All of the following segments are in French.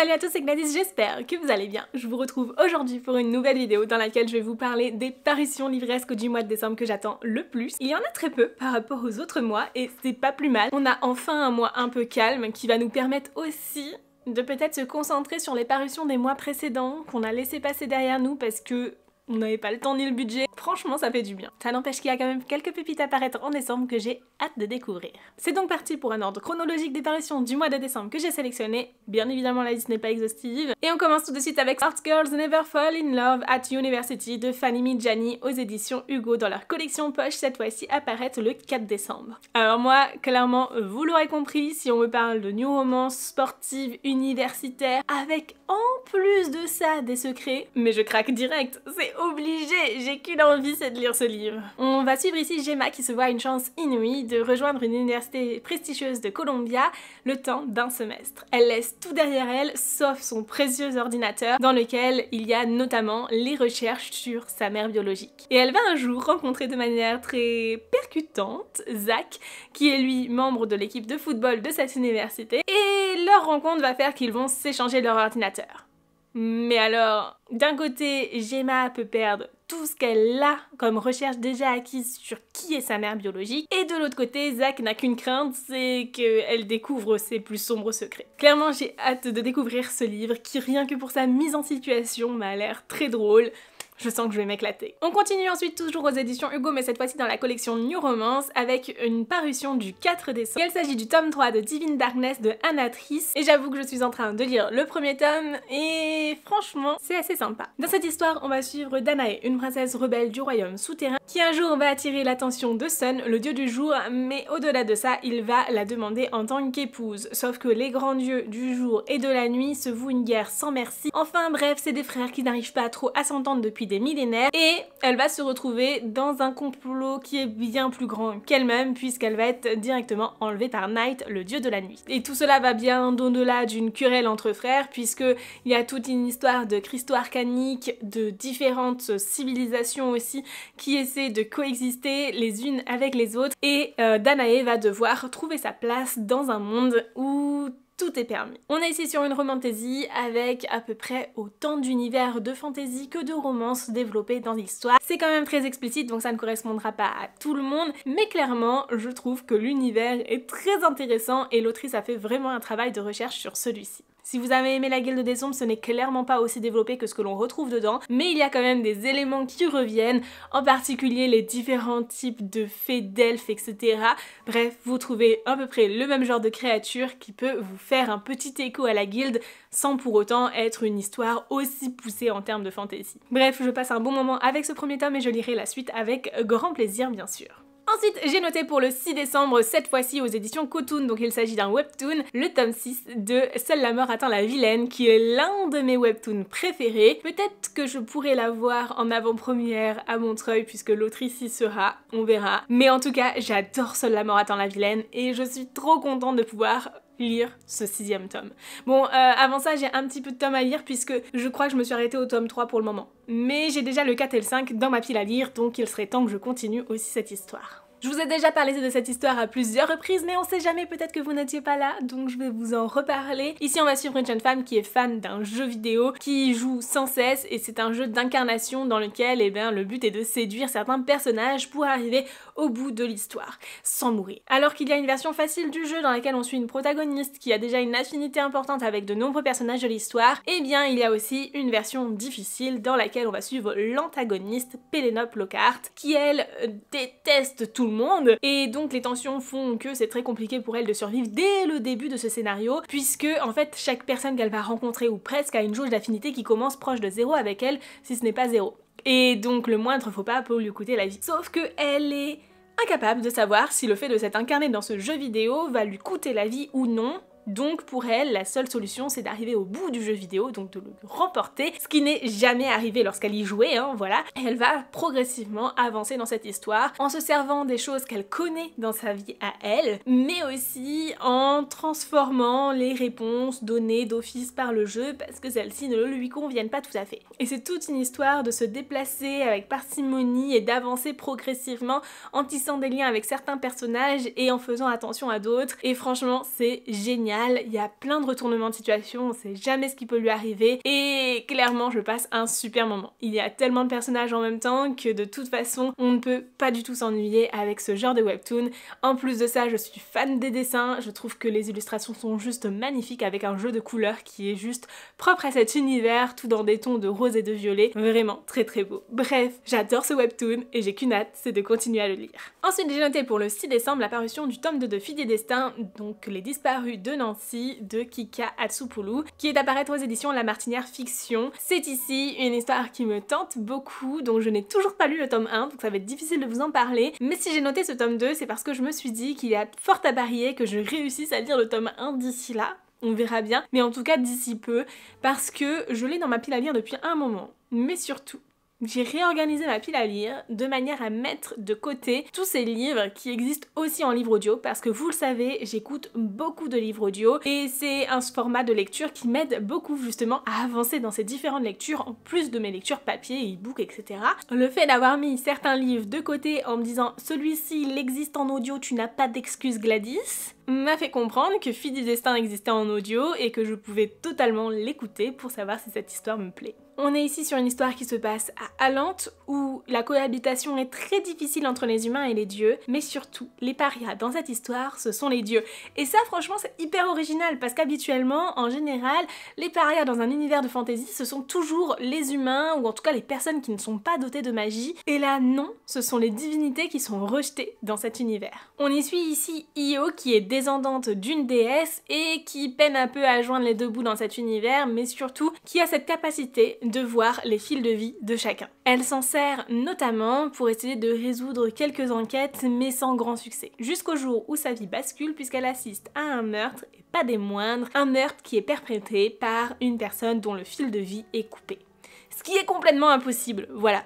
Salut à tous, c'est Gladys, j'espère que vous allez bien. Je vous retrouve aujourd'hui pour une nouvelle vidéo dans laquelle je vais vous parler des parutions livresques du mois de décembre que j'attends le plus. Il y en a très peu par rapport aux autres mois et c'est pas plus mal. On a enfin un mois un peu calme qui va nous permettre aussi de peut-être se concentrer sur les parutions des mois précédents qu'on a laissé passer derrière nous parce que on n'avait pas le temps ni le budget. Franchement, ça fait du bien. Ça n'empêche qu'il y a quand même quelques pépites à apparaître en décembre que j'ai hâte de découvrir. C'est donc parti pour un ordre chronologique des parutions du mois de décembre que j'ai sélectionné. Bien évidemment, la liste n'est pas exhaustive. Et on commence tout de suite avec Art Girls Never Fall in Love at University de Fanny Midjani aux éditions Hugo dans leur collection poche, cette fois-ci apparaître le 4 décembre. Alors moi, clairement, vous l'aurez compris, si on me parle de new romance sportive universitaire avec en plus de ça des secrets, mais je craque direct, c'est obligé, j'ai qu'une envie, c'est de lire ce livre. On va suivre ici Gemma qui se voit une chance inouïe de rejoindre une université prestigieuse de Columbia le temps d'un semestre. Elle laisse tout derrière elle, sauf son précieux ordinateur dans lequel il y a notamment les recherches sur sa mère biologique. Et elle va un jour rencontrer de manière très percutante Zach, qui est lui membre de l'équipe de football de cette université, et leur rencontre va faire qu'ils vont s'échanger leur ordinateur. Mais alors, d'un côté, Gemma peut perdre tout ce qu'elle a comme recherche déjà acquise sur qui est sa mère biologique, et de l'autre côté, Zach n'a qu'une crainte, c'est qu'elle découvre ses plus sombres secrets. Clairement, j'ai hâte de découvrir ce livre qui, rien que pour sa mise en situation, m'a l'air très drôle. Je sens que je vais m'éclater. On continue ensuite toujours aux éditions Hugo, mais cette fois-ci dans la collection New Romance avec une parution du 4 décembre. Il s'agit du tome 3 de Divine Darkness de Anna Trice, et j'avoue que je suis en train de lire le premier tome et franchement c'est assez sympa. Dans cette histoire, on va suivre Danae, une princesse rebelle du royaume souterrain qui un jour va attirer l'attention de Sun, le dieu du jour, mais au-delà de ça, il va la demander en tant qu'épouse. Sauf que les grands dieux du jour et de la nuit se vouent une guerre sans merci. Enfin bref, c'est des frères qui n'arrivent pas trop à s'entendre depuis des millénaires, et elle va se retrouver dans un complot qui est bien plus grand qu'elle-même puisqu'elle va être directement enlevée par Night, le dieu de la nuit. Et tout cela va bien au-delà d'une querelle entre frères puisque il y a toute une histoire de cristaux arcaniques, de différentes civilisations aussi qui essaient de coexister les unes avec les autres, et Danae va devoir trouver sa place dans un monde où tout est permis. On est ici sur une romantasy avec à peu près autant d'univers de fantasy que de romances développées dans l'histoire. C'est quand même très explicite donc ça ne correspondra pas à tout le monde, mais clairement je trouve que l'univers est très intéressant et l'autrice a fait vraiment un travail de recherche sur celui-ci. Si vous avez aimé La Guilde des Ombres, ce n'est clairement pas aussi développé que ce que l'on retrouve dedans, mais il y a quand même des éléments qui reviennent, en particulier les différents types de fées, d'elfes, etc. Bref, vous trouvez à peu près le même genre de créature qui peut vous faire un petit écho à la Guilde sans pour autant être une histoire aussi poussée en termes de fantasy. Bref, je passe un bon moment avec ce premier tome et je lirai la suite avec grand plaisir bien sûr. Ensuite, j'ai noté pour le 6 décembre, cette fois-ci aux éditions Cotoon, donc il s'agit d'un webtoon, le tome 6 de Seule la mort atteint la vilaine, qui est l'un de mes webtoons préférés. Peut-être que je pourrais la voir en avant-première à Montreuil, puisque l'autrice y sera, on verra. Mais en tout cas, j'adore Seule la mort atteint la vilaine, et je suis trop contente de pouvoir lire ce 6e tome. Bon, avant ça, j'ai un petit peu de tomes à lire puisque je crois que je me suis arrêtée au tome 3 pour le moment. Mais j'ai déjà le 4 et le 5 dans ma pile à lire, donc il serait temps que je continue aussi cette histoire. Je vous ai déjà parlé de cette histoire à plusieurs reprises, mais on sait jamais, peut-être que vous n'étiez pas là, donc je vais vous en reparler. Ici, on va suivre une jeune femme qui est fan d'un jeu vidéo, qui joue sans cesse, et c'est un jeu d'incarnation dans lequel, eh bien, le but est de séduire certains personnages pour arriver au bout de l'histoire, sans mourir. Alors qu'il y a une version facile du jeu dans laquelle on suit une protagoniste qui a déjà une affinité importante avec de nombreux personnages de l'histoire, eh bien, il y a aussi une version difficile dans laquelle on va suivre l'antagoniste, Penelope Lockhart, qui, elle, déteste tout le monde, et donc les tensions font que c'est très compliqué pour elle de survivre dès le début de ce scénario, puisque en fait chaque personne qu'elle va rencontrer ou presque a une jauge d'affinité qui commence proche de 0 avec elle, si ce n'est pas 0. Et donc le moindre faux pas peut lui coûter la vie. Sauf que elle est incapable de savoir si le fait de s'être incarnée dans ce jeu vidéo va lui coûter la vie ou non. Donc pour elle, la seule solution c'est d'arriver au bout du jeu vidéo, donc de le remporter, ce qui n'est jamais arrivé lorsqu'elle y jouait, hein, voilà. Et elle va progressivement avancer dans cette histoire en se servant des choses qu'elle connaît dans sa vie à elle, mais aussi en transformant les réponses données d'office par le jeu parce que celles-ci ne lui conviennent pas tout à fait. Et c'est toute une histoire de se déplacer avec parcimonie et d'avancer progressivement en tissant des liens avec certains personnages et en faisant attention à d'autres. Et franchement, c'est génial. Il y a plein de retournements de situation, on sait jamais ce qui peut lui arriver et clairement, je passe un super moment. Il y a tellement de personnages en même temps que de toute façon, on ne peut pas du tout s'ennuyer avec ce genre de webtoon. En plus de ça, je suis fan des dessins, je trouve que les illustrations sont juste magnifiques avec un jeu de couleurs qui est juste propre à cet univers, tout dans des tons de rose et de violet, vraiment très très beau. Bref, j'adore ce webtoon et j'ai qu'une hâte, c'est de continuer à le lire. Ensuite, j'ai noté pour le 6 décembre la parution du tome 2 de Filles et Destin, donc Les Disparus de Nancy de Kika Atsupulu, qui est à paraître aux éditions La Martinière Fiction. C'est ici une histoire qui me tente beaucoup, donc je n'ai toujours pas lu le tome 1, donc ça va être difficile de vous en parler, mais si j'ai noté ce tome 2, c'est parce que je me suis dit qu'il y a fort à parier que je réussisse à lire le tome 1 d'ici là. On verra bien, mais en tout cas d'ici peu, parce que je l'ai dans ma pile à lire depuis un moment. Mais surtout, j'ai réorganisé ma pile à lire de manière à mettre de côté tous ces livres qui existent aussi en livre audio parce que vous le savez, j'écoute beaucoup de livres audio et c'est un format de lecture qui m'aide beaucoup justement à avancer dans ces différentes lectures en plus de mes lectures papier, e-book, etc. Le fait d'avoir mis certains livres de côté en me disant celui-ci il existe en audio, tu n'as pas d'excuse Gladys, m'a fait comprendre que Filles du Destin existait en audio et que je pouvais totalement l'écouter pour savoir si cette histoire me plaît. On est ici sur une histoire qui se passe à Alante où la cohabitation est très difficile entre les humains et les dieux, mais surtout les parias dans cette histoire ce sont les dieux. Et ça franchement c'est hyper original parce qu'habituellement en général les parias dans un univers de fantasy ce sont toujours les humains ou en tout cas les personnes qui ne sont pas dotées de magie et là non, ce sont les divinités qui sont rejetées dans cet univers. On y suit ici Io qui est descendante d'une déesse et qui peine un peu à joindre les deux bouts dans cet univers mais surtout qui a cette capacité de voir les fils de vie de chacun. Elle s'en sert notamment pour essayer de résoudre quelques enquêtes mais sans grand succès. Jusqu'au jour où sa vie bascule puisqu'elle assiste à un meurtre, et pas des moindres, un meurtre qui est perpétré par une personne dont le fil de vie est coupé. Ce qui est complètement impossible, voilà.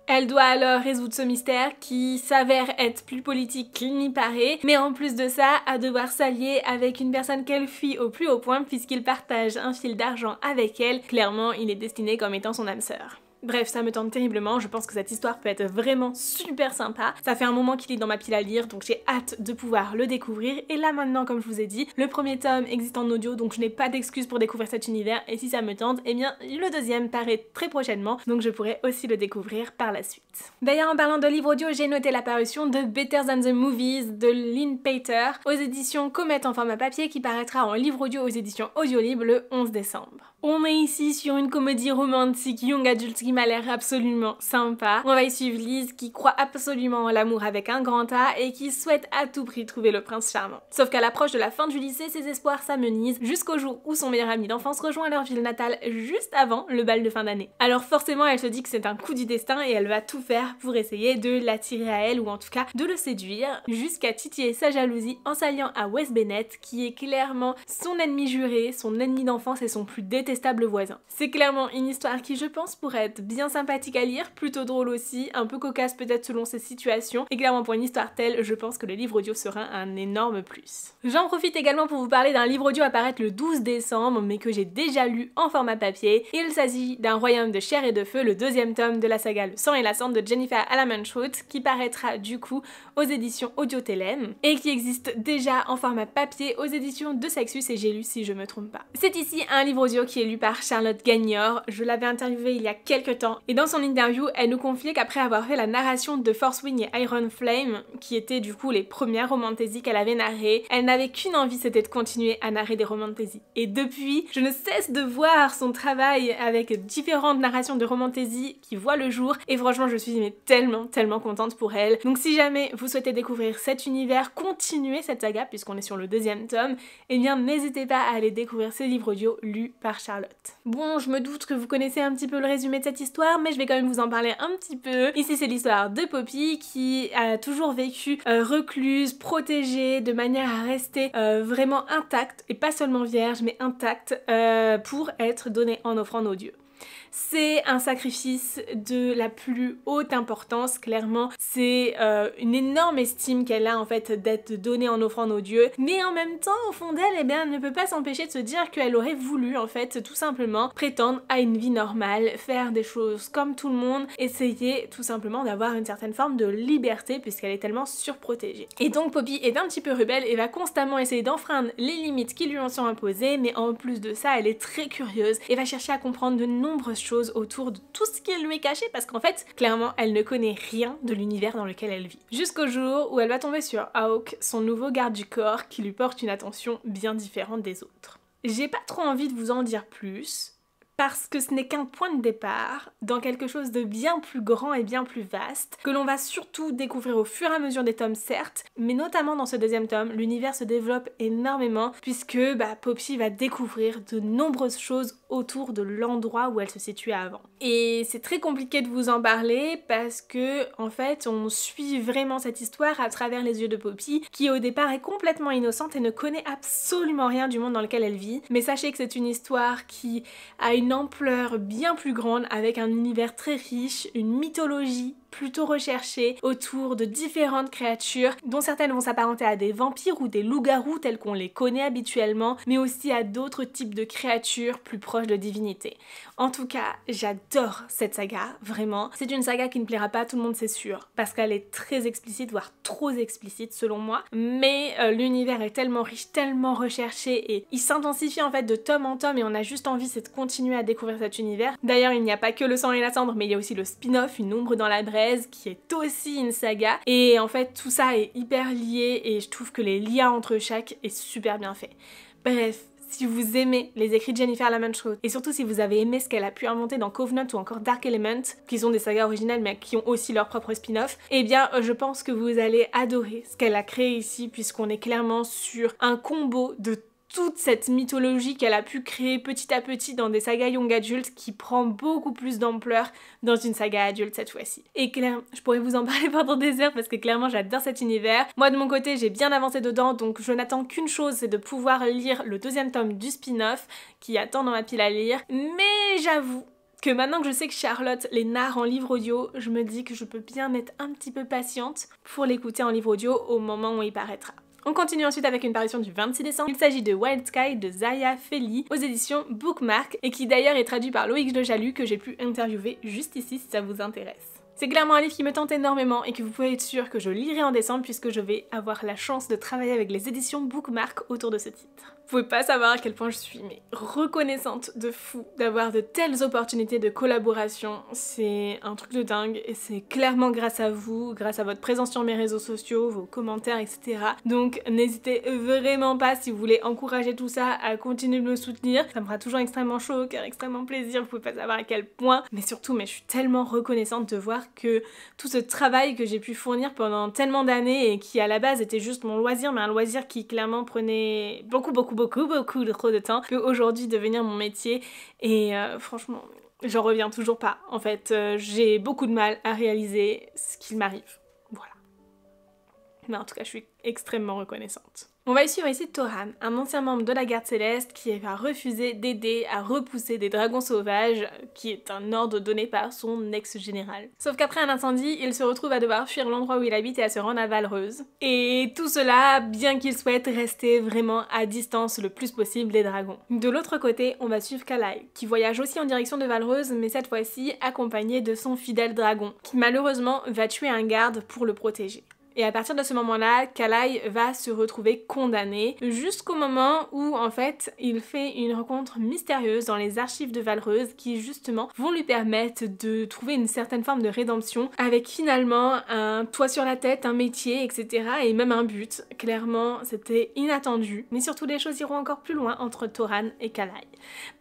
Elle doit alors résoudre ce mystère qui s'avère être plus politique qu'il n'y paraît, mais en plus de ça, à devoir s'allier avec une personne qu'elle fuit au plus haut point puisqu'il partage un fil d'argent avec elle. Clairement, il est destiné comme étant son âme sœur. Bref, ça me tente terriblement, je pense que cette histoire peut être vraiment super sympa. Ça fait un moment qu'il est dans ma pile à lire, donc j'ai hâte de pouvoir le découvrir. Et là maintenant, comme je vous ai dit, le premier tome existe en audio, donc je n'ai pas d'excuse pour découvrir cet univers. Et si ça me tente, eh bien le deuxième paraît très prochainement, donc je pourrai aussi le découvrir par la suite. D'ailleurs, en parlant de livre audio, j'ai noté la parution de Better Than the Movies de Lynn Pater aux éditions Comet en format papier qui paraîtra en livre audio aux éditions Audiolib le 11 décembre. On est ici sur une comédie romantique young adulte qui m'a l'air absolument sympa. On va y suivre Lise qui croit absolument à l'amour avec un grand A et qui souhaite à tout prix trouver le prince charmant. Sauf qu'à l'approche de la fin du lycée, ses espoirs s'amenuisent jusqu'au jour où son meilleur ami d'enfance rejoint leur ville natale juste avant le bal de fin d'année. Alors forcément elle se dit que c'est un coup du destin et elle va tout faire pour essayer de l'attirer à elle ou en tout cas de le séduire jusqu'à titiller sa jalousie en s'alliant à Wes Bennett qui est clairement son ennemi juré, son ennemi d'enfance et son plus détestable voisin. C'est clairement une histoire qui je pense pourrait être bien sympathique à lire, plutôt drôle aussi, un peu cocasse peut-être selon ses situations et clairement pour une histoire telle, je pense que le livre audio sera un énorme plus. J'en profite également pour vous parler d'un livre audio à paraître le 12 décembre mais que j'ai déjà lu en format papier. Il s'agit d'un royaume de chair et de feu, le deuxième tome de la saga Le sang et la cendre de Jennifer Alamanchout qui paraîtra du coup aux éditions Audio Télém et qui existe déjà en format papier aux éditions de Sexus et J'ai lu si je me trompe pas. C'est ici un livre audio qui est lu par Charlotte Gagnor. Je l'avais interviewée il y a quelques temps et dans son interview elle nous confiait qu'après avoir fait la narration de Force Wing et Iron Flame qui étaient du coup les premières romantaisies qu'elle avait narrées, elle n'avait qu'une envie, c'était de continuer à narrer des romantaisies. Et depuis, je ne cesse de voir son travail avec différentes narrations de romantaisies qui voient le jour et franchement je suis tellement contente pour elle. Donc si jamais vous souhaitez découvrir cet univers, continuer cette saga puisqu'on est sur le deuxième tome, eh bien n'hésitez pas à aller découvrir ces livres audio lus par Charlotte. Bon, je me doute que vous connaissez un petit peu le résumé de cette histoire, mais je vais quand même vous en parler un petit peu. Ici, c'est l'histoire de Poppy qui a toujours vécu recluse, protégée, de manière à rester vraiment intacte, et pas seulement vierge, mais intacte, pour être donnée en offrande aux dieux. C'est un sacrifice de la plus haute importance, clairement. C'est une énorme estime qu'elle a en fait d'être donnée en offrande aux dieux. Mais en même temps, au fond d'elle, eh bien, elle ne peut pas s'empêcher de se dire qu'elle aurait voulu en fait tout simplement prétendre à une vie normale, faire des choses comme tout le monde, essayer tout simplement d'avoir une certaine forme de liberté puisqu'elle est tellement surprotégée. Et donc Poppy est un petit peu rebelle et va constamment essayer d'enfreindre les limites qui lui en sont imposées, mais en plus de ça, elle est très curieuse et va chercher à comprendre de nombreuses choses autour de tout ce qui lui est caché parce qu'en fait, clairement, elle ne connaît rien de l'univers dans lequel elle vit. Jusqu'au jour où elle va tomber sur Hawk, son nouveau garde du corps, qui lui porte une attention bien différente des autres. J'ai pas trop envie de vous en dire plus, parce que ce n'est qu'un point de départ dans quelque chose de bien plus grand et bien plus vaste, que l'on va surtout découvrir au fur et à mesure des tomes certes, mais notamment dans ce deuxième tome, l'univers se développe énormément puisque Poppy va découvrir de nombreuses choses autour de l'endroit où elle se situait avant. Et c'est très compliqué de vous en parler parce que en fait on suit vraiment cette histoire à travers les yeux de Poppy qui au départ est complètement innocente et ne connaît absolument rien du monde dans lequel elle vit, mais sachez que c'est une histoire qui a une ampleur bien plus grande avec un univers très riche, une mythologie plutôt recherchée autour de différentes créatures dont certaines vont s'apparenter à des vampires ou des loups-garous tels qu'on les connaît habituellement, mais aussi à d'autres types de créatures plus proches de divinités. En tout cas, j'adore cette saga, vraiment. C'est une saga qui ne plaira pas à tout le monde, c'est sûr, parce qu'elle est très explicite, voire trop explicite selon moi, mais l'univers est tellement riche, tellement recherché et il s'intensifie en fait de tome en tome et on a juste envie c'est de continuer à découvrir cet univers. D'ailleurs, il n'y a pas que le sang et la cendre, mais il y a aussi le spin-off, Une ombre dans la braise, qui est aussi une saga et en fait tout ça est hyper lié et je trouve que les liens entre chaque est super bien fait. Bref, si vous aimez les écrits de Jennifer Lamannschaft et surtout si vous avez aimé ce qu'elle a pu inventer dans Covenant ou encore Dark Element, qui sont des sagas originales mais qui ont aussi leur propre spin-off, eh bien je pense que vous allez adorer ce qu'elle a créé ici puisqu'on est clairement sur un combo de toute cette mythologie qu'elle a pu créer petit à petit dans des sagas young adultes qui prend beaucoup plus d'ampleur dans une saga adulte cette fois-ci. Et clairement, je pourrais vous en parler pendant des heures parce que clairement j'adore cet univers. Moi de mon côté j'ai bien avancé dedans donc je n'attends qu'une chose, c'est de pouvoir lire le deuxième tome du spin-off qui attend dans ma pile à lire. Mais j'avoue que maintenant que je sais que Charlotte les narre en livre audio, je me dis que je peux bien être un petit peu patiente pour l'écouter en livre audio au moment où il paraîtra. On continue ensuite avec une parution du 26 décembre. Il s'agit de Wild Sky de Zaya Feli aux éditions Bookmark et qui d'ailleurs est traduit par Loïc Le Jalut que j'ai pu interviewer juste ici si ça vous intéresse. C'est clairement un livre qui me tente énormément et que vous pouvez être sûr que je lirai en décembre puisque je vais avoir la chance de travailler avec les éditions Bookmark autour de ce titre. Vous pouvez pas savoir à quel point je suis reconnaissante de fou d'avoir de telles opportunités de collaboration. C'est un truc de dingue et c'est clairement grâce à vous, grâce à votre présence sur mes réseaux sociaux, vos commentaires, etc. Donc n'hésitez vraiment pas si vous voulez encourager tout ça à continuer de me soutenir. Ça me fera toujours extrêmement chaud au cœur, extrêmement plaisir, vous pouvez pas savoir à quel point. Mais surtout, je suis tellement reconnaissante de voir que tout ce travail que j'ai pu fournir pendant tellement d'années et qui à la base était juste mon loisir, mais un loisir qui clairement prenait beaucoup trop de temps, peut aujourd'hui devenir mon métier et franchement j'en reviens toujours pas. En fait j'ai beaucoup de mal à réaliser ce qu'il m'arrive, voilà. Mais en tout cas je suis extrêmement reconnaissante. On va y suivre ici Toran, un ancien membre de la Garde Céleste qui va refuser d'aider à repousser des dragons sauvages, qui est un ordre donné par son ex-général. Sauf qu'après un incendie, il se retrouve à devoir fuir l'endroit où il habite et à se rendre à Valreuse. Et tout cela, bien qu'il souhaite rester vraiment à distance le plus possible des dragons. De l'autre côté, on va suivre Kalai, qui voyage aussi en direction de Valreuse, mais cette fois-ci accompagné de son fidèle dragon, qui malheureusement va tuer un garde pour le protéger. Et à partir de ce moment-là, Kalai va se retrouver condamné jusqu'au moment où en fait il fait une rencontre mystérieuse dans les archives de Valreuse qui justement vont lui permettre de trouver une certaine forme de rédemption avec finalement un toit sur la tête, un métier, etc. et même un but. Clairement c'était inattendu, mais surtout les choses iront encore plus loin entre Toran et Kalai.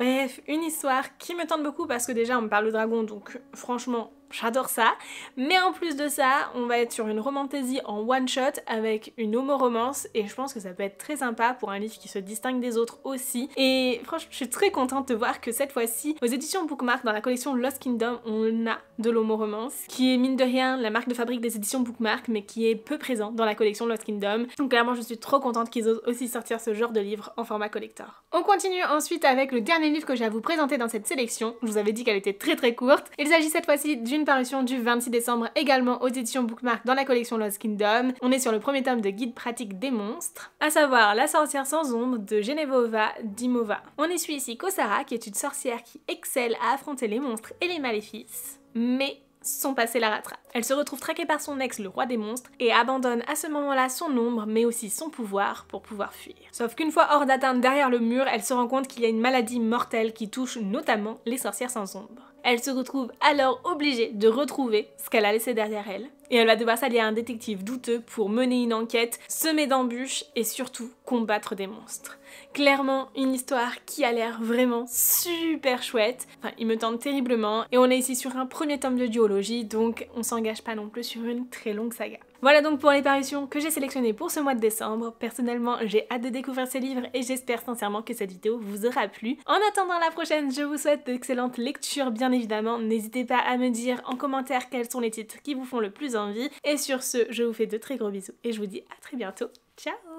Bref, une histoire qui me tente beaucoup parce que déjà on me parle de dragon donc franchement j'adore ça. Mais en plus de ça, on va être sur une romantasy en one shot avec une homo-romance et je pense que ça peut être très sympa pour un livre qui se distingue des autres aussi. Et franchement, je suis très contente de voir que cette fois-ci, aux éditions Bookmark, dans la collection Lost Kingdom, on a de l'homo-romance, qui est mine de rien la marque de fabrique des éditions Bookmark, mais qui est peu présent dans la collection Lost Kingdom. Donc clairement, je suis trop contente qu'ils osent aussi sortir ce genre de livre en format collector. On continue ensuite avec le dernier livre que j'ai à vous présenter dans cette sélection. Je vous avais dit qu'elle était très courte. Il s'agit cette fois-ci d'une parution du 26 décembre, également aux éditions Bookmark dans la collection Lost Kingdom. On est sur le premier tome de Guide pratique des monstres, à savoir La sorcière sans ombre de Genevova Dimova. On y suit ici Kosara, qui est une sorcière qui excelle à affronter les monstres et les maléfices, mais son passé la rattrape. Elle se retrouve traquée par son ex, le roi des monstres, et abandonne à ce moment-là son ombre, mais aussi son pouvoir pour pouvoir fuir. Sauf qu'une fois hors d'atteinte derrière le mur, elle se rend compte qu'il y a une maladie mortelle qui touche notamment les sorcières sans ombre. Elle se retrouve alors obligée de retrouver ce qu'elle a laissé derrière elle, et elle va devoir s'allier à un détective douteux pour mener une enquête, semer d'embûches et surtout combattre des monstres. Clairement, une histoire qui a l'air vraiment super chouette. Enfin, il me tente terriblement. Et on est ici sur un premier tome de duologie, donc on s'engage pas non plus sur une très longue saga. Voilà donc pour les parutions que j'ai sélectionnées pour ce mois de décembre. Personnellement, j'ai hâte de découvrir ces livres et j'espère sincèrement que cette vidéo vous aura plu. En attendant la prochaine, je vous souhaite d'excellentes lectures, bien évidemment. N'hésitez pas à me dire en commentaire quels sont les titres qui vous font le plus envie. Et sur ce, je vous fais de très gros bisous et je vous dis à très bientôt. Ciao!